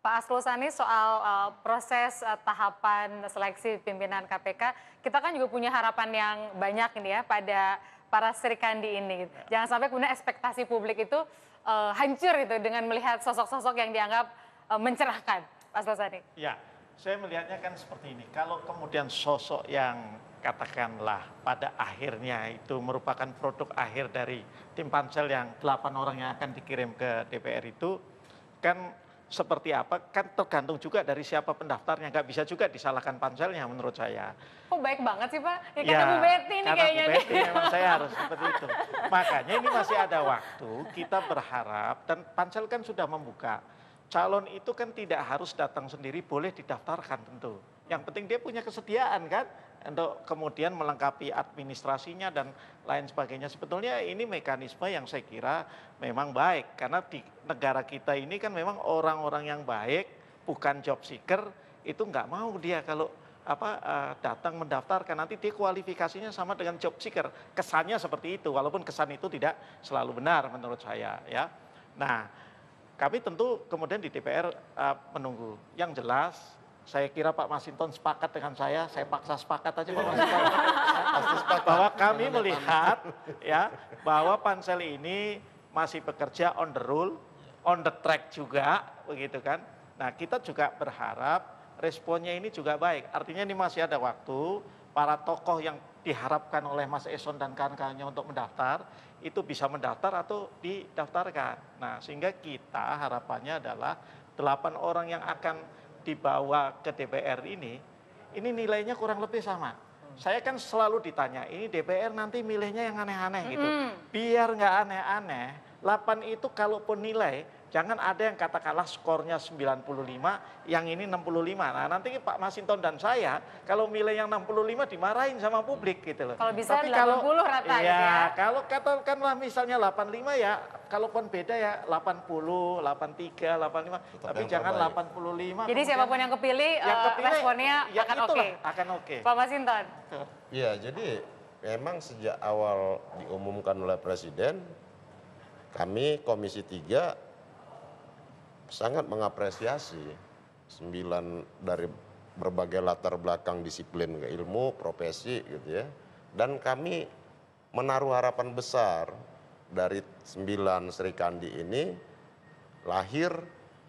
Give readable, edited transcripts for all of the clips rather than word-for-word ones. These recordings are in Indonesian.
Pak Asrul Sani soal proses tahapan seleksi pimpinan KPK, kita kan juga punya harapan yang banyak ini ya pada para Sri Kandi ini. Jangan sampai kemudian ekspektasi publik itu hancur itu dengan melihat sosok-sosok yang dianggap mencerahkan, Pak Asrul Sani. Ya, saya melihatnya kan seperti ini. Kalau kemudian sosok yang katakanlah pada akhirnya itu merupakan produk akhir dari tim pansel yang 8 orang yang akan dikirim ke DPR itu, kan seperti apa, kan tergantung juga dari siapa pendaftarnya. Nggak bisa juga disalahkan panselnya menurut saya. Kok baik banget sih Pak? Ya, karena Bu Betty ini kayaknya. Karena Bu Betty memang saya harus seperti itu. Makanya ini masih ada waktu, kita berharap, dan pansel kan sudah membuka. Calon itu kan tidak harus datang sendiri, boleh didaftarkan tentu. Yang penting dia punya kesediaan kan, untuk kemudian melengkapi administrasinya dan lain sebagainya. Sebetulnya ini mekanisme yang saya kira memang baik. Karena di negara kita ini kan memang orang-orang yang baik, bukan job seeker, itu nggak mau dia kalau datang mendaftarkan, nanti dia kualifikasinya sama dengan job seeker. Kesannya seperti itu, walaupun kesan itu tidak selalu benar menurut saya. Ya. Nah, kami tentu kemudian di DPR menunggu. Yang jelas, saya kira Pak Masinton sepakat dengan saya paksa sepakat aja Pak Masinton. Bahwa kami melihat ya bahwa pansel ini masih bekerja on the rule, on the track juga, begitu kan. Nah, kita juga berharap responnya ini juga baik. Artinya ini masih ada waktu, para tokoh yang diharapkan oleh Mas Eson dan kawan-kawannya untuk mendaftar, itu bisa mendaftar atau didaftarkan. Nah, sehingga kita harapannya adalah 8 orang yang akan dibawa ke DPR ini nilainya kurang lebih sama. Saya kan selalu ditanya, ini DPR nanti milihnya yang aneh-aneh gitu. Biar nggak aneh-aneh, 8 itu kalaupun nilai, jangan ada yang katakanlah skornya 95, yang ini 65. Nah, nanti Pak Masinton dan saya, kalau milih yang 65 dimarahin sama publik gitu loh. Kalau bisa Tapi 80 rata gitu ya. Kalau katakanlah misalnya 85 ya, kalaupun beda ya 80, 83, 85. Tapi jangan terbaik. 85. Jadi siapapun yang kepilih, responnya ya akan oke. Akan oke. Pak Masinton. Iya, jadi memang sejak awal diumumkan oleh Presiden, kami Komisi 3 sangat mengapresiasi 9 dari berbagai latar belakang disiplin ke ilmu, profesi gitu ya. Dan kami menaruh harapan besar dari 9 Sri Kandi ini lahir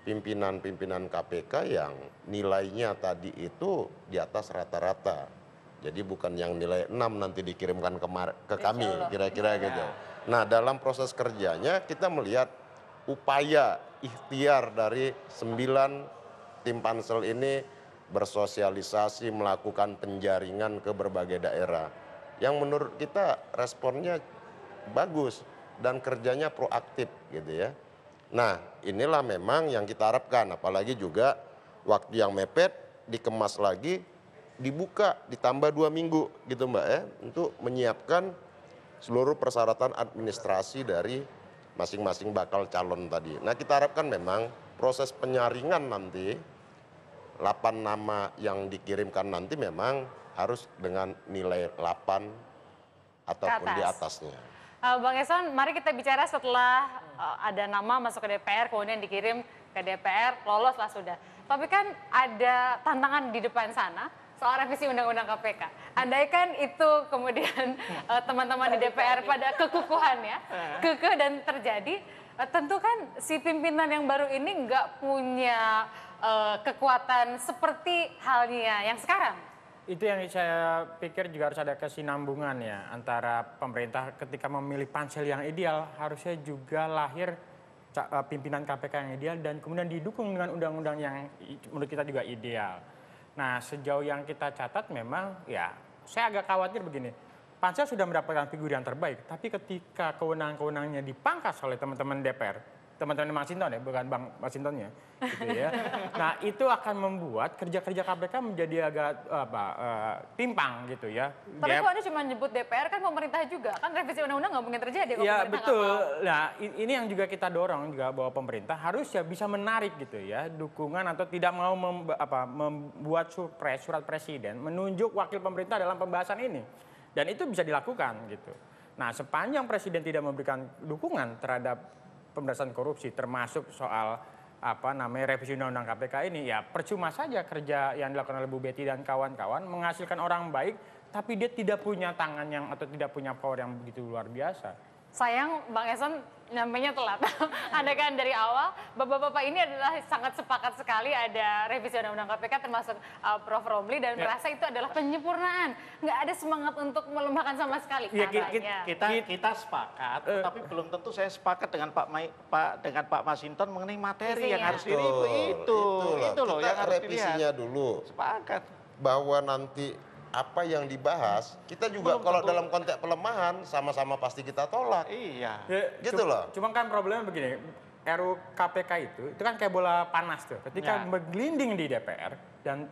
pimpinan-pimpinan KPK yang nilainya tadi itu di atas rata-rata. Jadi bukan yang nilai 6 nanti dikirimkan ke kami, kira-kira gitu. Nah, dalam proses kerjanya kita melihat upaya ikhtiar dari 9 tim pansel ini bersosialisasi, melakukan penjaringan ke berbagai daerah. Yang menurut kita responnya bagus dan kerjanya proaktif gitu ya. Nah, inilah memang yang kita harapkan, apalagi juga waktu yang mepet dikemas lagi, dibuka ditambah 2 minggu gitu Mbak ya, untuk menyiapkan seluruh persyaratan administrasi dari masing-masing bakal calon tadi. Nah, kita harapkan memang proses penyaringan nanti 8 nama yang dikirimkan nanti memang harus dengan nilai 8 ataupun di atasnya. Bang Eson, mari kita bicara setelah ada nama masuk ke DPR, kemudian dikirim ke DPR, lolos lah sudah. Tapi kan ada tantangan di depan sana soal revisi Undang-Undang KPK. Andaikan itu kemudian teman-teman di DPR pada kekukuhan ya, kekeh dan terjadi, tentu kan si pimpinan yang baru ini nggak punya kekuatan seperti halnya yang sekarang. Itu yang saya pikir juga harus ada kesinambungan ya antara pemerintah ketika memilih pansel yang ideal, harusnya juga lahir pimpinan KPK yang ideal dan kemudian didukung dengan undang-undang yang menurut kita juga ideal. Nah, sejauh yang kita catat memang ya saya agak khawatir begini. Pansel sudah mendapatkan figur yang terbaik, tapi ketika kewenangan-kewenangannya dipangkas oleh teman-teman DPR, teman-teman Masinton ya, bukan Bang Masintonnya, gitu ya. Nah, itu akan membuat kerja-kerja KPK menjadi agak timpang gitu ya. Tapi kok Anda cuma nyebut DPR, kan pemerintah juga, kan revisi undang-undang nggak mungkin terjadi kalau ya, pemerintah betul. nggak mau. Nah, ini yang juga kita dorong juga bahwa pemerintah harus ya bisa menarik gitu ya dukungan atau tidak mau membuat surat presiden menunjuk wakil pemerintah dalam pembahasan ini. Dan itu bisa dilakukan gitu. Nah, sepanjang presiden tidak memberikan dukungan terhadap pemberantasan korupsi termasuk soal revisi undang-undang KPK ini, ya percuma saja kerja yang dilakukan oleh Bu Betty dan kawan-kawan menghasilkan orang baik, tapi dia tidak punya tangan atau tidak punya power yang begitu luar biasa. Sayang Bang Eson nyampainya telat. Anda kan dari awal, bapak-bapak ini adalah sangat sepakat sekali ada revisi undang-undang KPK termasuk Prof. Romli dan merasa itu adalah penyempurnaan. Nggak ada semangat untuk melemahkan sama sekali. Ya, kita sepakat, tapi belum tentu saya sepakat dengan Pak Masinton mengenai materi yang harus direview itu loh yang harus revisinya dulu. Sepakat bahwa nanti apa yang dibahas, kita juga kalau dalam konteks pelemahan sama-sama pasti kita tolak. Iya. Gitu loh. Cuma kan problemnya begini, RUU KPK itu kan kayak bola panas tuh. Ketika bergelinding di DPR dan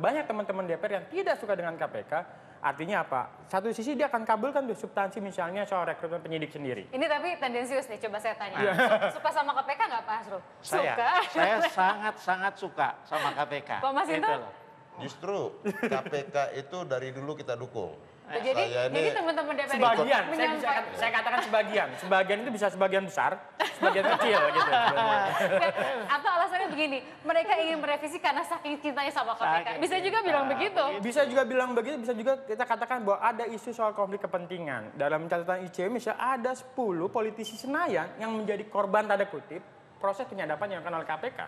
banyak teman-teman DPR yang tidak suka dengan KPK, artinya apa? Satu sisi dia akan kabulkan tuh substansi misalnya soal rekrutmen penyidik sendiri. Ini tapi tendensius nih, coba saya tanya. Suka sama KPK nggak Pak Asrul? Saya sangat-sangat suka sama KPK. Pak Masinton? Justru KPK itu dari dulu kita dukung. Jadi teman-teman DPR sebagian, saya katakan sebagian itu bisa sebagian besar, sebagian kecil gitu. Atau alasannya begini, mereka ingin merevisi karena saking cintanya sama KPK. Bisa juga bilang begitu. Bisa juga bilang begitu, bisa juga kita katakan bahwa ada isu soal konflik kepentingan. Dalam catatan ICW misalnya ada 10 politisi Senayan yang menjadi korban tanda kutip proses penyadapan yang dilakukan oleh KPK.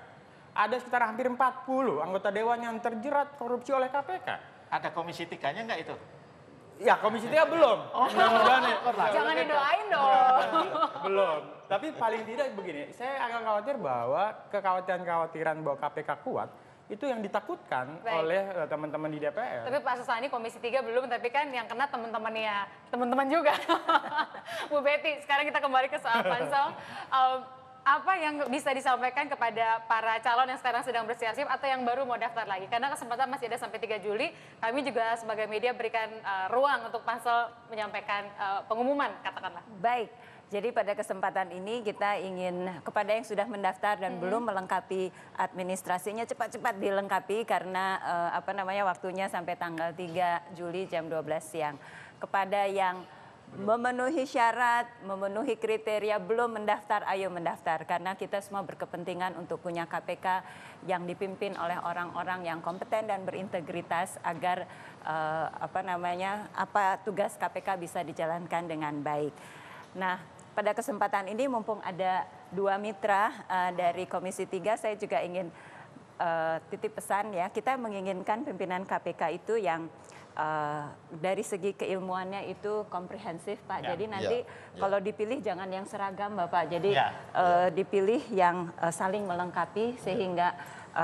Ada sekitar hampir 40 anggota dewan yang terjerat korupsi oleh KPK. Ada komisi 3-nya nggak itu? Ya komisi 3 belum. Jangan didoain dong. Belum. Tapi paling tidak begini, saya agak khawatir bahwa kekhawatiran bahwa KPK kuat itu yang ditakutkan oleh teman-teman di DPR. Tapi Pak Susani komisi 3 belum, tapi kan yang kena teman-teman juga. Bu Betty, sekarang kita kembali ke soal pansel. Apa yang bisa disampaikan kepada para calon yang sekarang sedang bersiap-siap atau yang baru mau daftar lagi? Karena kesempatan masih ada sampai 3 Juli, kami juga sebagai media berikan ruang untuk pansel menyampaikan pengumuman, katakanlah. Baik, jadi pada kesempatan ini kita ingin kepada yang sudah mendaftar dan belum melengkapi administrasinya cepat-cepat dilengkapi karena waktunya sampai tanggal 3 Juli jam 12 siang. Kepada yang memenuhi syarat, memenuhi kriteria, belum mendaftar, ayo mendaftar. Karena kita semua berkepentingan untuk punya KPK yang dipimpin oleh orang-orang yang kompeten dan berintegritas agar tugas KPK bisa dijalankan dengan baik. Nah, pada kesempatan ini mumpung ada 2 mitra dari Komisi 3, saya juga ingin titip pesan ya, kita menginginkan pimpinan KPK itu yang dari segi keilmuannya itu komprehensif Pak. Jadi nanti kalau dipilih jangan yang seragam Bapak. Jadi dipilih yang saling melengkapi sehingga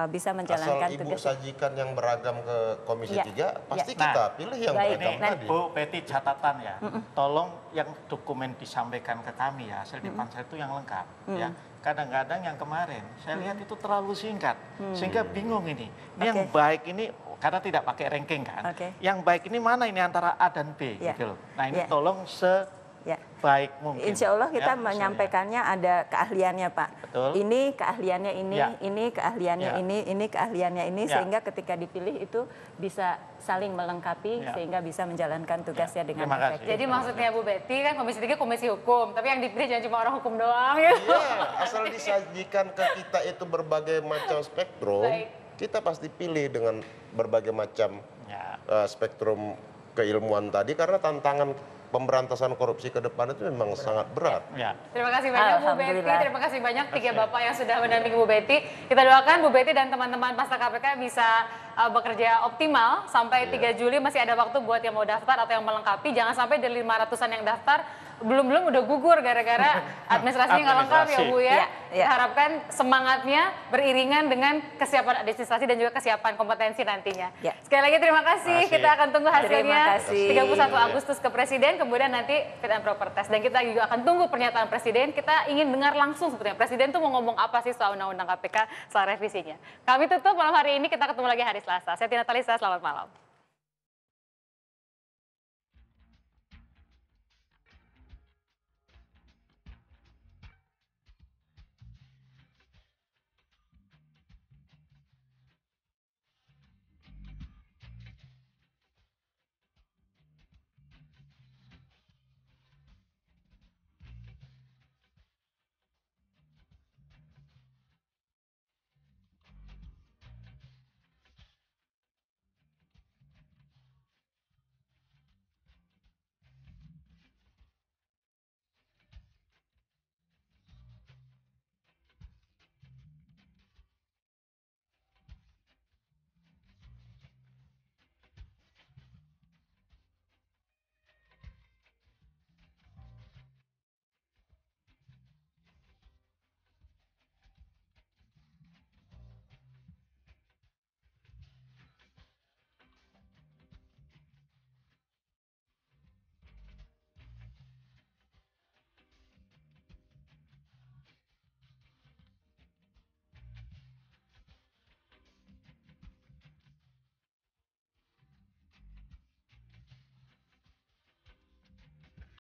bisa menjalankan tugas. Asal Ibu tugas. sajikan yang beragam ke Komisi 3, pasti kita pilih yang beragam tadi. Bu Betty, catatan ya, tolong yang dokumen disampaikan ke kami ya, hasil di pansel itu yang lengkap ya. Kadang-kadang yang kemarin saya lihat itu terlalu singkat, sehingga bingung ini yang baik ini karena tidak pakai ranking kan. Yang baik ini mana ini antara A dan B gitu loh. Nah ini tolong sebaik mungkin. Insya Allah kita menyampaikannya ada keahliannya Pak. Betul. Ini keahliannya ini keahliannya ini keahliannya ini sehingga ketika dipilih itu bisa saling melengkapi sehingga bisa menjalankan tugasnya dengan efektif. Jadi maksudnya Bu Betty kan Komisi 3 komisi hukum, tapi yang dipilih jangan cuma orang hukum doang gitu. Iya, asal disajikan ke kita itu berbagai macam spektrum. Kita pasti pilih dengan berbagai macam spektrum keilmuan tadi karena tantangan pemberantasan korupsi ke depan itu memang sangat berat. Terima kasih banyak Bu Betty, terima kasih banyak 3 Bapak yang sudah mendampingi Bu Betty. Kita doakan Bu Betty dan teman-teman Pasta KPK bisa bekerja optimal sampai 3 Juli masih ada waktu buat yang mau daftar atau yang melengkapi. Jangan sampai dari 500-an yang daftar belum udah gugur gara-gara administrasinya nggak lengkap ya Bu ya. Harapkan semangatnya beriringan dengan kesiapan administrasi dan juga kesiapan kompetensi nantinya. Sekali lagi terima kasih. Kita akan tunggu hasilnya 31 Agustus ke Presiden, kemudian nanti fit and proper test. Dan kita juga akan tunggu pernyataan Presiden. Kita ingin dengar langsung sebetulnya Presiden tuh mau ngomong apa sih soal undang-undang KPK, soal revisinya. Kami tutup malam hari ini, kita ketemu lagi hari Selasa. Saya Tina Talisa, selamat malam.